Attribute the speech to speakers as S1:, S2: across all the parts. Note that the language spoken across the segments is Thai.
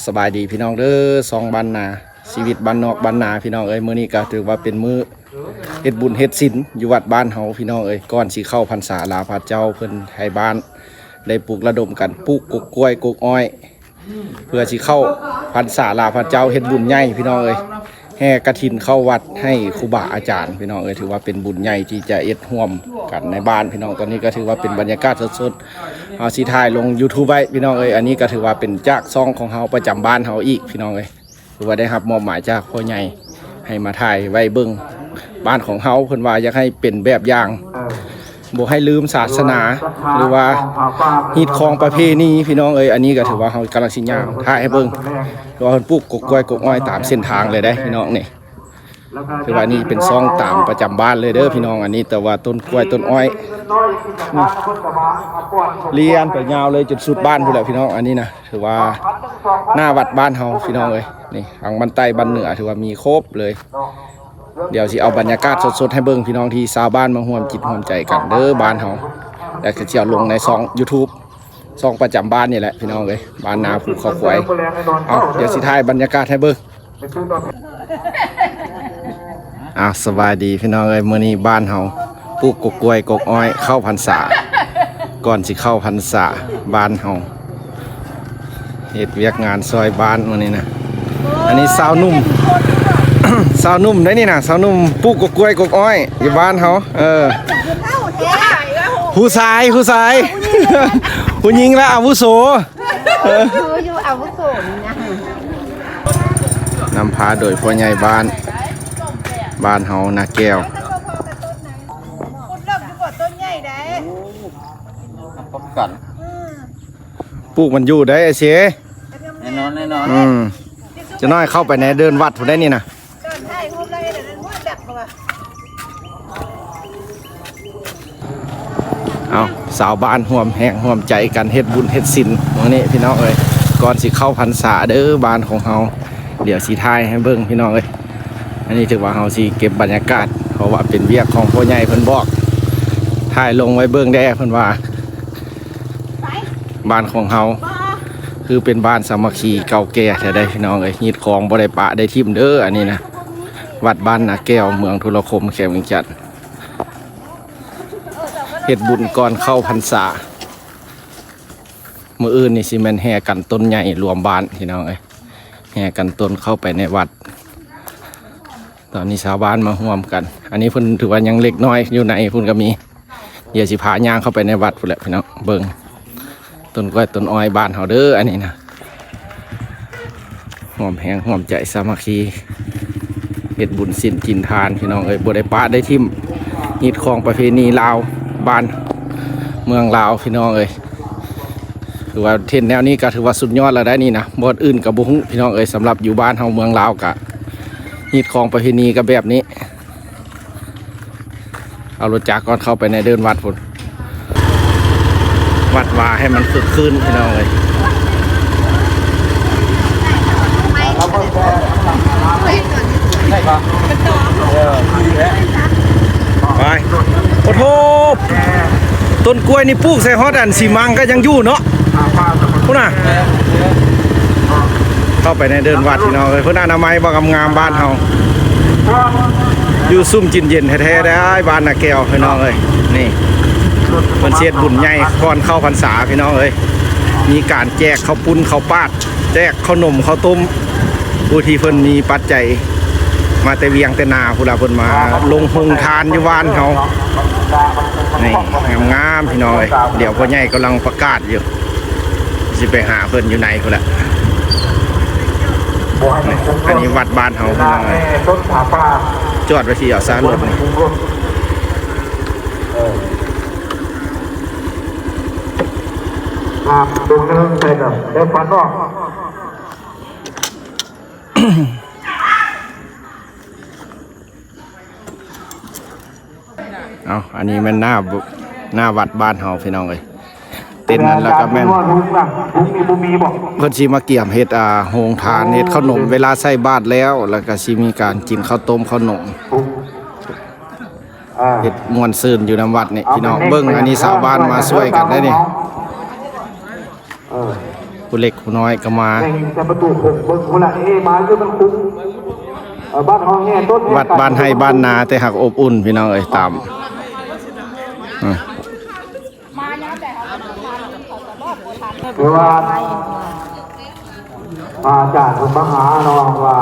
S1: สบายดีพี่น้องเด้อสองบ้านนาชีวิตบ้านนอกบ้านนาพี่น้องเอ้ยมื้อนี้ก็ถือว่าเป็นมื้อเฮ็ดบุญเฮ็ดศีลอยู่วัดบ้านเฮาพี่น้องเอ้ยก่อนสิเข้าพรรษาลาพระเจ้าเพิ่นให้บ้านได้ปลูกระดมกันปลูกกกล้วยกกอ้อย เพื่อสิเข้าพรรษาลาพระเจ้าเฮ็ดบุญใหญ่พี่น้องเอ้ยแห่กฐินเข้าวัดให้ครูบาอาจารย์พี่น้องเอ้ยถือว่าเป็นบุญใหญ่ที่จะเอ็ดร่วมกันในบ้านพี่น้องตอนนี้ก็ถือว่าเป็นบรรยากาศสดๆเอาสิถ่ายลง YouTube ไว้พี่น้องเอ้ยอันนี้ก็ถือว่าเป็นจากซ่องของเฮาประจำบ้านเฮาอีกพี่น้องเอ้ยถือว่าได้รับมอบหมายจากพ่อใหญ่ให้มาถ่ายไว้เบิ่งบ้านของเฮาเพิ่นว่าอยากให้เป็นแบบอย่างบ่ให้ลืมศาสนาหรือว่าฮีดคองประเพณีพี่น้องเอ้ยอันนี้ก็ถือว่าเฮากำลังสิย่างถ่ายให้เบิ่งว่าเพิ่นปลูกกกล้วยกกอ้อยตามเส้นทางเลยได้พี่น้องนี่คือว่านี่เป็นซ่องตามประจำบ้านเลยเด้อพี่น้องอันนี้แต่ว่าต้นกล้วยต้นอ้อยเลียนไปยาวเลยจนสุดบ้านพุ่นแหละพี่น้องอันนี้นะถือว่าหน้าวัดบ้านเฮาพี่น้องเอ้ยนี่ทางบ้านใต้บ้านเหนือถือว่ามีครบเลยเดี๋ยวสิเอาบรรยากาศสดๆให้เบิ่งพี่น้องที่ชาวบ้านมาร่วมจิตร่วมใจกันเด้อบ้านเฮาแล้วก็สิเอาลงในซ่อง YouTube ซ่องประจำบ้านนี่แหละพี่น้องเอ้ยบ้านนาภูเขาควายเอาเดี๋ยวสิถ่ายบรรยากาศให้เบิ่งสบายดีพี่น้องเอ้ยมื้อนี้บ้านเฮาปลูกกกล้วยกกอ้อยเข้าพรรษาก่อนสิเข้าพรรษาบ้านเฮาเฮ็ดเวียกงานซอยบ้านมื้อนี้นะอันนี้สาวนุ่ม สาวนุ่มได้นี่นะสาวนุ่มปลูกกกล้วยกกอ้อยอยู่บ้านเฮาผู้ชายผู้หญิงและอาวุโสอยู่อาวุโสนี่นะนำพาโดยพ่อใหญ่บ้านเฮานาแก้วปลูกมันอยู่ได้ไอ้เสียแน่นอนจะน้อยเข้าไปในเดินวัดถูกได้นี่นะเอาสาวบ้านห่วมแห่งห่วมใจกันเฮ็ดบุญเฮ็ดศีลวันนี้พี่น้องเอ้ยก่อนสิเข้าพรรษาเด้อบ้านของเฮาเดี๋ยวสิถ่ายให้เบิ่งพี่น้องเอ้ยอันนี้ถือว่าเฮาสิเก็บบรรยากาศเพราะว่าเป็นเวียกของพ่อใหญ่เพิ่นบอกถ่ายลงไว้เบิ่งได้เพิ่นว่าบ้านของเฮาคือเป็นบ้านสามัคคีเก่าแก่แท้ได้พี่น้องเอ้ยฮีดของบ่ได้ปะได้ทิ่มเด้ออันนี้นะวัดบ้านนาแก้วเมืองทุรคมแขวงเวียงจันทน์เฮ็ดบุญก่อนเข้าพรรษามื้ออื่นนี่สิแม่นแห่กันต้นใหญ่รวมบ้านพี่น้องเอ้ยแห่กันต้นเข้าไปในวัดตอนนี้ชาวบ้านมาร่วมกันอันนี้เพิ่นถือว่ายังเล็กน้อยอยู่ในเพิ่นก็มีเดี๋ยวสิพาย่างเข้าไปในวัดพุ่นแหละพี่น้องเบิ่งต้นกล้วยต้นอ้อยบ้านเฮาเด้ออันนี้นะร่วมแห่งร่วมใจสามัคคีเฮ็ดบุญศีลกินทานพี่น้องเอ้ยบ่ได้ปะได้ทิ่มฮีดของประเพณีลาวบ้านเมืองลาวพี่น้องเอ้ยถือว่าเทนแนวนี้ก็ถือว่าสุดยอดแล้วได้นี่นะบ่อื่นกับบ่ฮู้พี่น้องเอ้ยสำหรับอยู่บ้านเฮาเมืองลาวกะฮีดของประเพณีก็แบบนี้เอารถจักรก่อนเข้าไปในเดินวัดพุ่นวัดวาให้มันคึกคืนพี่น้องเอ้ยไปโอ้โหต้นกล้วยนี่ปลูกใส่ฮอตอันสีมังก็ยังอยู่เนาะพุ่นน่ะเข้าไปในเดินวัดพี่น้องเลยเพื่อนอนามัยบ่งามบ้านเฮาอยู่ซุ่มจินเย็นแท้ๆได้บ้านนาแก้วพี่น้องเลยนี่มันเสียดบุญใหญ่ก่อนเข้าพรรษาพี่น้องเลยมีการแจกข้าวปุ้นข้าวปาดแจกข้าวนมข้าวต้มผู้ที่เพิ่นมีปัจจัยมาแต่เวียงแต่นาผู้ละเพิ่นมาลงหงทานอยู่บ้านเขานี่งามๆพี่น้อยเดี๋ยวพ่อใหญ่กำลังประกาศอยู่สิไปหาเพิ่นอยู่ไหนพุ่นละอันนี้วัดบ้านเขาพี่น้อยจอดไปที่เอาซารถนี่ตรงนึงใช่ครับเดี๋ยวฟันออกอันนี้มันหน้าวัดบ้านเฮาพี่น้องเลยเต้นนั้นแล้วก็แม่นเพิ่นสิมาเกี่ยมเฮ็ดโฮงทานเฮ็ดขนมเวลาใส่บาตรแล้วก็สิมีการกินข้าวต้มขนมเฮ็ดม่วนซื่นอยู่ในวัดนี่พี่น้องเบิ่งอันนี้ชาวบ้านมาช่วยกันได้นี่ ผู้เล็กผู้น้อยก็มา
S2: แข่งจะประตูหกคนละมาคือมันคุ้มบ้านห้องแง่ต้น
S1: วัดบ้านให้บ้านนาแต่หักอบอุ่นพี่น้องเอ้ยตาม
S2: คือว่ามาจากมหาน้องว่า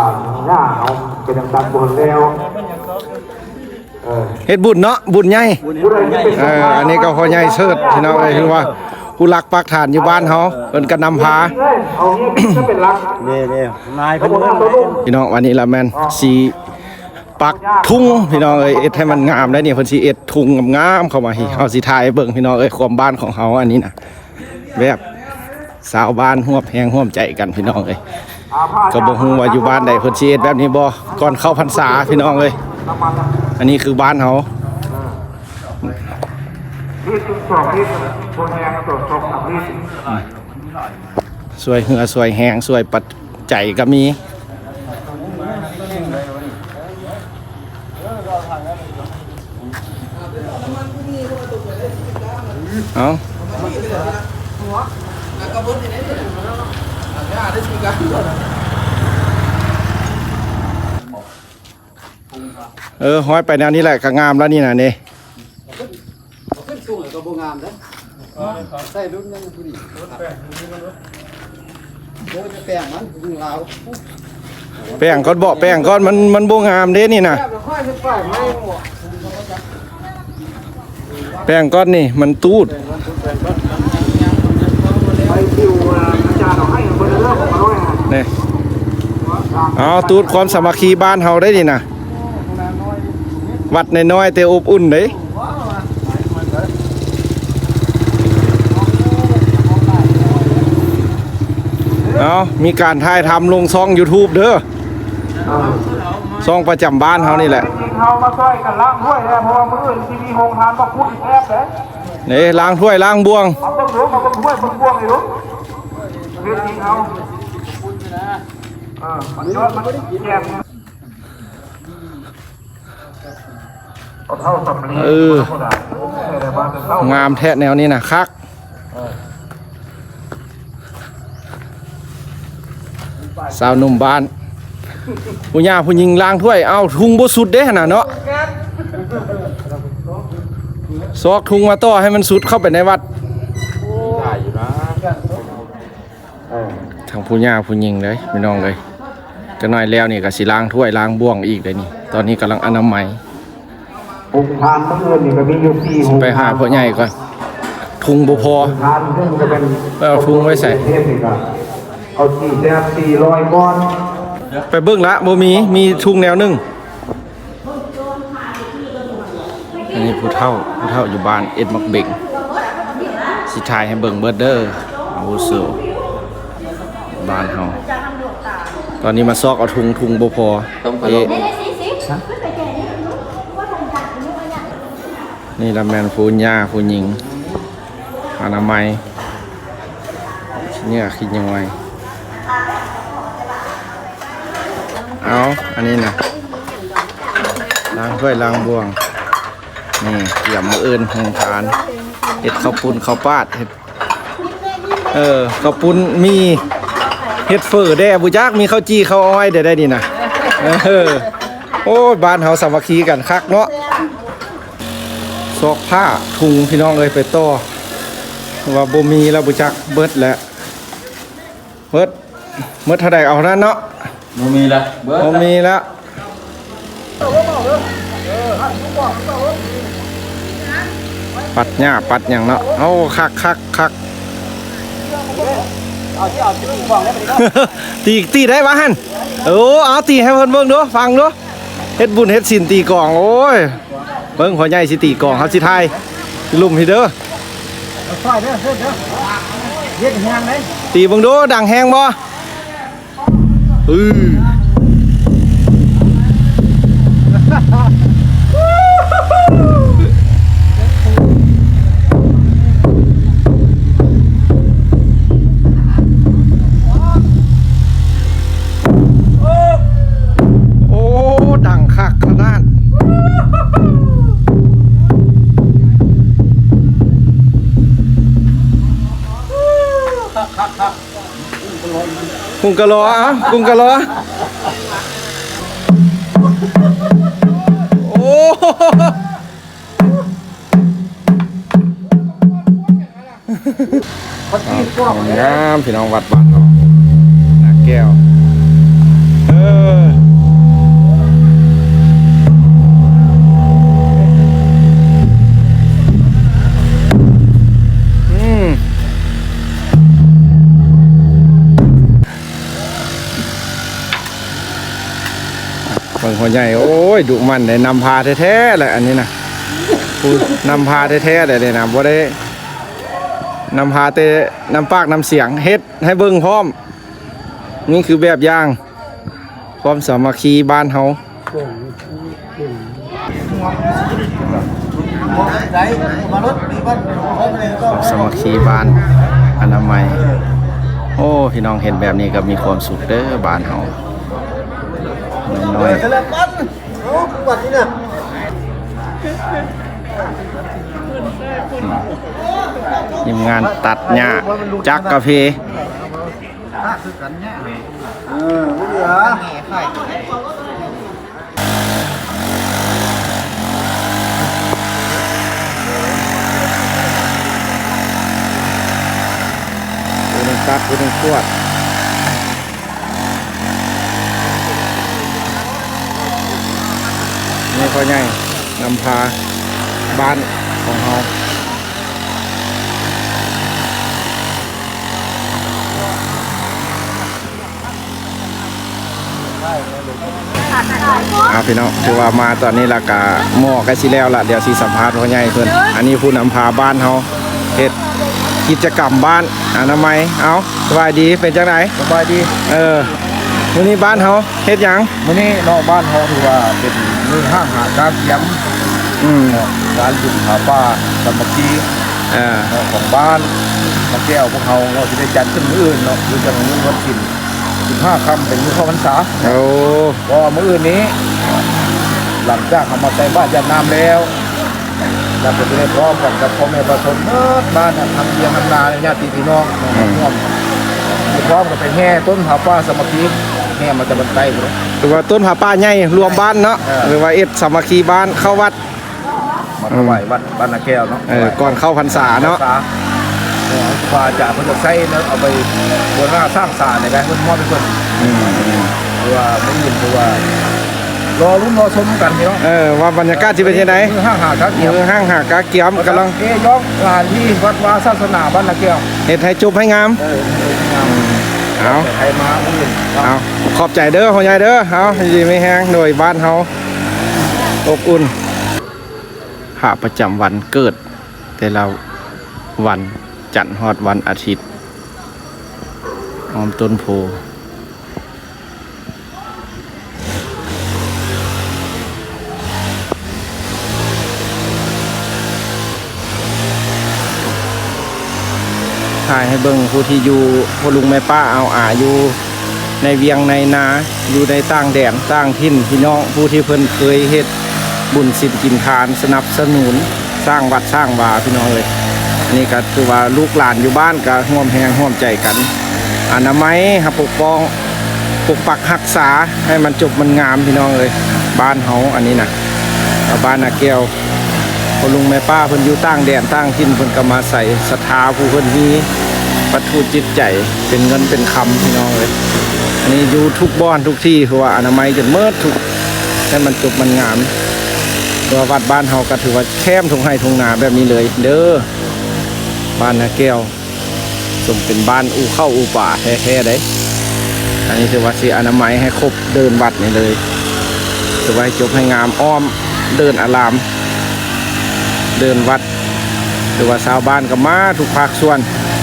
S2: หน้าเอาเป็นดังบนแล้ว
S1: เฮ็ดบุญเนาะบุญใหญ่อันนี้ก็พอใหญ่เชิดพี่น้องเอ้ยคือว่าผู้รักปักฐานอยู่บ้านเฮาเพิ่นก็นำพา
S2: เอางี้ก็เป็นรัก
S3: นี่นายเพิ่น
S1: พี่น้องวันนี้ละแม่นสิปักทุ่งพี่น้องเอ้ยเอ็ดให้มันงามได้นี่เพิ่นสิเอ็ดทุ่งงามๆเข้ามาให้เฮาสิถ่ายเบิ่งพี่น้องเอ้ยความบ้านของเฮาอันนี้น่ะแบบสาวบ้านร่วมแฮงร่วมใจกันพี่น้องเอ้ยก็บ่ฮู้ว่าอยู่บ้านใดเพิ่นสิเอ็ดแบบนี้บ่ก่อนเข้าพรรษาพี่น้องเอ้ยอันนี้คือบ้านเฮาสวยเหือสวยแหงสวยปัจจัยก็มีเอาห้อยไปแนวนี้แหละก็งามแล้วนี่นะนี่
S3: ใส่รุ่นยังผู้ดีโอ้ยแป้งมันดูลาว
S1: แป้งก้อนเบาะแป้งก้อนมันโบงามเด้นี่นะแป้งก้อนนี่มันตูดนี่เอาตูดความสามัคคีบ้านเฮาได้นี่นะวัดน้อยๆแต่อบอุ่นเด้เอามีการถ่ายทำลงช่อง YouTube เด้อช่องประจำบ้านเขานี่แหละ
S2: เขามาช่วยกันล้างถ้วยเพราะว่ามื้ออื่นที่มีโรงทานก็พูดแทบเลย
S1: นี่ล้างถ้วยล้างบวง
S2: เอาต้องรู้เขาต้องถ้วยบวงเลยรู้เรื่องจริงเขามันยอดมันแย่
S1: งามแท้แนวนี้นะคักสาวหนุ่มบ้านผู้ย่าผู้หญิงล้างถ้วยเอาทุงบ่สุดเด้น่ะเนาะซอกทุงมาต่อให้มันสุดเข้าไปในวัดทางผู้ย่าผู้หญิงเลยพี่น้องเลยจะน้อยแล้วนี่ก็สิล้างถ้วยล้างบ่วงอีกเลยนี่ตอนนี้กำลังอนามัย
S2: องค์ทานทั้งเงินนี่ก็มีอยู่4
S1: ไปหาพ่อใหญ่ก่อนทุงบ่พอ
S2: ทานซึ่งจะเป็น
S1: เอาทุงไว้ใส่
S2: เอา400ก้อน
S1: ไปเบิ่งละบ่มีทุงแนวนึงอันนี้ผู้เฒ่าอยู่บ้านเอ็ดมักเบ่งสิถ่ายให้เบิ่งเบิดเด้อเอาเสือบ้านเฮาตอนนี้มาซอกเอาทุงบ่พอนี่ละแม่นผู้ย่าผู้หญิงอนามัยเนี่ยคิดยังไงเอาอันนี้นะล้างถ้วยล้างบ่วงนี่เกี่ยมมืออื่นของทานเห็ดข้าวปุ้นข้าวปาดเห็ดข้าวปุ้นมีเห็ดเฟอแด่บุจักมีข้าวจี้ข้าวอ้อยได้นี่นะโอ้บ้านเฮาสามัคคีกันคักเนาะซอกผ้าถุงพี่น้องไปต่อว่าบ่มีแล้วบุจักเบิดแล้วเบิดเท่าใดเอานั้นเนาะ
S3: บ่มีละ
S1: บ่มีแล้วปัดหญ้าปัดหยังเนาะเอาคักตีได้วะฮั่นเอาตีให้เพิ่นเบิ่งดูฟังดูเฮ็ดบุญเฮ็ดศีลตีกลองโอ้ยเบิ่งพ่อใหญ่สิตีกลองเฮาสิทายลุ่มพี่เด้อตีเบิ่งดูดังแฮงบ่ดังคักขนาด กุ้งกะโลอ่ะกุ้งกะโลโอ้งามพี่น้องวัดบ้านเรานาแก้วบางคนใหญ่โอ้ยดุมันได้นำพาแท้ๆเลยอันนี้นะพูดนำพาแท้ๆเลยนะบ่ได้นำพาแต่นำปากนำเสียงเฮ็ดให้เบิ่งพร้อมนี่คือแบบอย่างความสามัคคีบ้านเฮาสามัคคีบ้านอนามัยโอ้พี่น้องเห็นแบบนี้ก็มีความสุขเด้อบ้านเฮาน้อยทีมงานตัดหญ้าจักกาแฟผู้นึงตัดผู้นึงขวดนี่ก็ใหญ่นำพาบ้านของเราพี่น้องถือว่ามาตอนนี้ละกะหม้อก็สิแล้วล่ะเดี๋ยวสิสัมภาษณ์พ่อใหญ่เพิ่นอันนี้ผู้นำพาบ้านเฮาเฮ็ดกิจกรรมบ้านอนามัยเอาสบายดีเป็นจังได๋สบายดีมื้อนี้บ้านเฮาเฮ็ดหยังมื้อนี้นอกบ้านเฮาถือว่าเป็นมื้อห้างหาการเตรียมการบุญหาป่าสามัคคีของบ้านบางแก้วพวกเฮาเราสิได้จัดขึ้นมื้ออื่นเนาะคือจังมื้อวันศีล15ค่ำเป็นมื้อเข้าพรรษาก็มื้ออื่นนี้หลังจากทำมาใส่บ้านจัดน้ำแล้วเราจะได้พร้อมกันกับพ่อแม่ประชาชนบ้านทำเรียงทำนาญาติพี่น้องร่วมพร้อมกันไปแห่ต้นผาป่าสามัคคีแห่มาจะบรรไตเลยหรือว่าต้นผาป่าใหญ่รวมบ้านเนาะหรือว่าเอ็ดสามัคคีบ้านเข้าวัดมาถวายวัดบ้านนาแก้วเนาะก่อนเข้าพรรษาเนาะพาจากเพื่อนใช้แล้วเอาไปบนหน้าสร้างศาลในการเพื่อนมอบเป็นคนเพราะว่าไม่ยินเพราะว่ารอรุ่นรอชมกันเนาะว่าบรรยากาศที่เป็นยังไงห้างหากาเกียมห้างหากาเกียมกำลังยกงานที่วัดวาศาสนาบ้านนาแก้วเฮ็ดให้จบให้งามเอาใครมาเอาขอบใจเด้อพ่อใหญ่เด้อเอาดีไม่แห้งโดยบ้านเฮาอบอุ่นพระประจำวันเกิดแต่ละวันจันทร์ฮอดวันอาทิตย์หอมต้นโพถ่ายให้เบิ่งผู้ที่อยู่พ่อลุงแม่ป้าเอาอยู่ในเวียงในนาอยู่ในต่างแดนต่างถิ่นพี่น้องผู้ที่เพิ่นเคยเฮ็ดบุญศีลกินทานสนับสนุนสร้างวัดสร้างวาพี่น้องเลยอันนี้ก็คือว่าลูกหลานอยู่บ้านก็ร่วมแรงร่วมใจกันอนามัยปกป้องปกปักรักษาให้มันจบมันงามพี่น้องเลยบ้านเฮาอันนี้นะบ้านนาแก้วพ่อลุงแม่ป้าเพิ่นอยู่ต่างแดนต่างถิ่นเพิ่นก็มาใส่ศรัทธาผู้เพิ่นมีปัจจุจิตใจเป็นเงินเป็นคำพี่น้องเลยอันนี้อยู่ทุกบ้านทุกที่เพราะว่าอนามัยจนเมิดทุกให้มันจบมันงามตัววัดบ้านเฮาก็ถือว่าแคมทงไห้ทงนาแบบนี้เลยเด้อบ้านนาแก้วสมเป็นบ้านอู่เข้าอู่ป่าแท้ๆได้อันนี้ถือว่าสิอนามัยให้ครบเดินวัดนี่เลยถือว่าให้จบให้งามอ้อมเดินอารามเดินวัดถือว่าชาวบ้านก็มาทุกภาคส่วน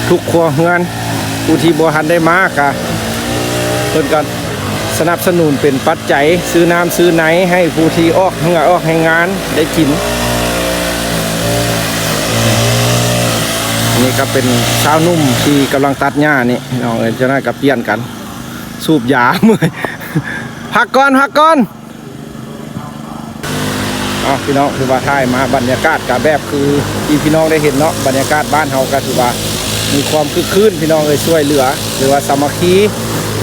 S1: ทุกครัวเรือนผู้ที่บ่ทันได้มากะเพิ่นก็สนับสนุนเป็นปัจจัยซื้อน้ำซื้อไหนให้ผู้ที่ออกเหงื่อออกให้งานได้กินนี่ก็เป็นสาวนุ่มที่กำลังตัดหญ้านี่น้องจะน่ากับเปลี่ยนกันสูบยาเมื่อยพักก่อนพี่น้องคือว่าถ่ายมาบรรยากาศกับแบบคือที่พี่น้องได้เห็นเนาะบรรยากาศบ้านเฮาก็ถือว่า มีความคึกคืนพี่น้องเอ้ยช่วยเหลือหรือว่าสามัคคี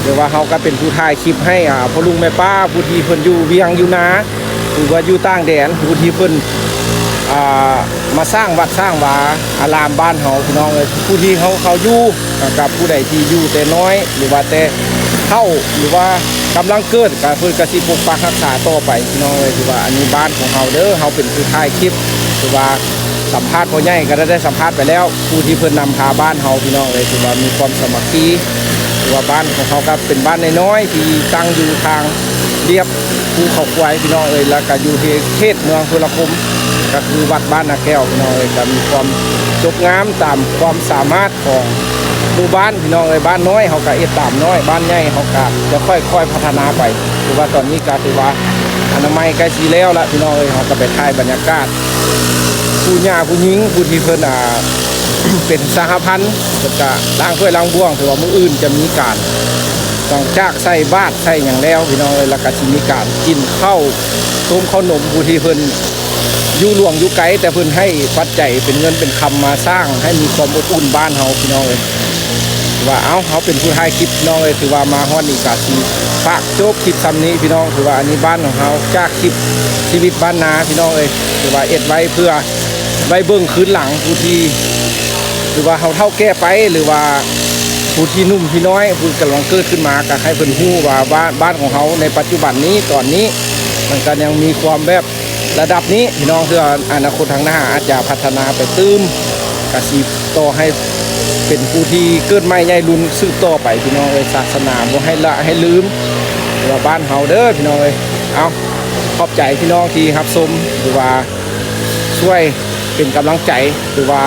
S1: หรือว่าเฮาก็เป็นผู้ถ่ายคลิปให้พ่อลุงแม่ป้าผู้ที่เพิ่นอยู่เวียงอยู่นาหรือว่าอยู่ต่างแดนผู้ที่เพิ่นมาสร้างวัดสร้างวาอารามบ้านเฮาพี่น้องเอ้ยผู้ที่เขาอยู่กับผู้ใดที่อยู่แต่น้อยหรือว่าแต่เข้าหรือว่ากำลังเกิดก็เพิ่นก็สิปกปักรักษาต่อไปพี่น้องเอ้ยถือว่าอันนี้บ้านของเฮาเด้อเฮาเป็นผู้ถ่ายคลิปถือว่าสัมภาษณ์พ่อใหญ่ก็ได้สัมภาษณ์ไปแล้วผู้ที่เพิ่นนำพาบ้านเฮาพี่น้องเอ้ยถือว่ามีความสามัคคีถือว่าบ้านของเขาก็เป็นบ้านน้อยๆที่ตั้งอยู่ทางเรียบภูเขาควายพี่น้องเอ้ยแล้วก็อยู่ที่เขตเมืองสุรคมก็คือวัดบ้านนาแก้วพี่น้องเอ้ยก็มีความสวยงามตามความสามารถของหมู่บ้านพี่น้องเอ้ยบ้านน้อยเขาก็เอ็ดตามน้อยบ้านใหญ่เขาก็จะค่อยๆพัฒนาไปถือว่าตอนนี้ก็ถือว่าอนามัยใกล้สิแล้วละพี่น้องเอ้ยเขาก็ไปถ่ายบรรยากาศผู้หญิงผู้หญิงผู้ที่เพิ่นเป็นสหพันธ์ก็ล้างถ้วยล้างบ้วงถือว่ามื้ออื่นจะมีการต้องจากใส่บาตรใส่อย่างแล้วพี่น้องเอ้ยแล้วก็สิมีการกินข้าวต้มข้าวนมผู้ที่เพิ่นอยู่หลวงอยู่ไกลแต่เพิ่นให้ปัจจัยเป็นเงินเป็นคำมาสร้างให้มีความอบอุ่นบ้านเฮาพี่น้องเอ้ยว่าเขาเป็นผู้ถ่ายคลิปพี่น้องเอ้ยถือว่ามาฮอดนี่ก็สิฝากจบคลิปซ้ำนี้พี่น้องถือว่าอันนี้บ้านของเฮาจากคลิปชีวิตบ้านนาพี่น้องเอ้ยถือว่าเอ็ดไว้เพื่อไว้เบิ่งคืนหลังผู้ที่หรือว่าเฮาเท่าแก่ไปหรือว่าผู้ที่นุ่มที่น้อยผู้กำลังเกิดขึ้นมาก็ให้เพิ่นฮู้ว่าบ้านของเฮาในปัจจุบันนี้ตอนนี้มันก็ยังมีความแบบระดับนี้พี่น้องคืออนาคตทางหน้าอาจจะพัฒนาไปตื้มกสิต่อให้เป็นผู้ที่เกิดใหม่ใหญ่รุ่นสืบต่อไปพี่น้องเอ้ยศาสนาบ่ให้ละให้ลืมว่าบ้านเฮาเด้อพี่น้องเอ้ยเอาขอบใจพี่น้องที่รับชมหรือว่าช่วยเป็นกำลังใจหรือว่า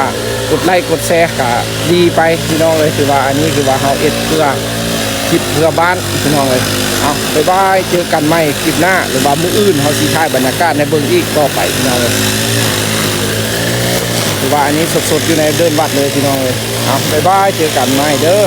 S1: กดไลค์กดแชร์ก็ดีไปพี่น้องเลยถือว่าอันนี้คือว่าเฮาเอ็ดเพื่อคิดเพื่อบ้านพี่น้องเลยเอาบ๊ายบายเจอกันใหม่คลิปหน้าหรือว่ามื้ออื่นเฮาสิถ่ายบรรยากาศในเบิ่งอีกต่อไปพี่น้องเลยถือว่าอันนี้สดๆอยู่ในเดินวัดเลยพี่น้องเลยเอาบ๊ายบายเจอกันใหม่เด้อ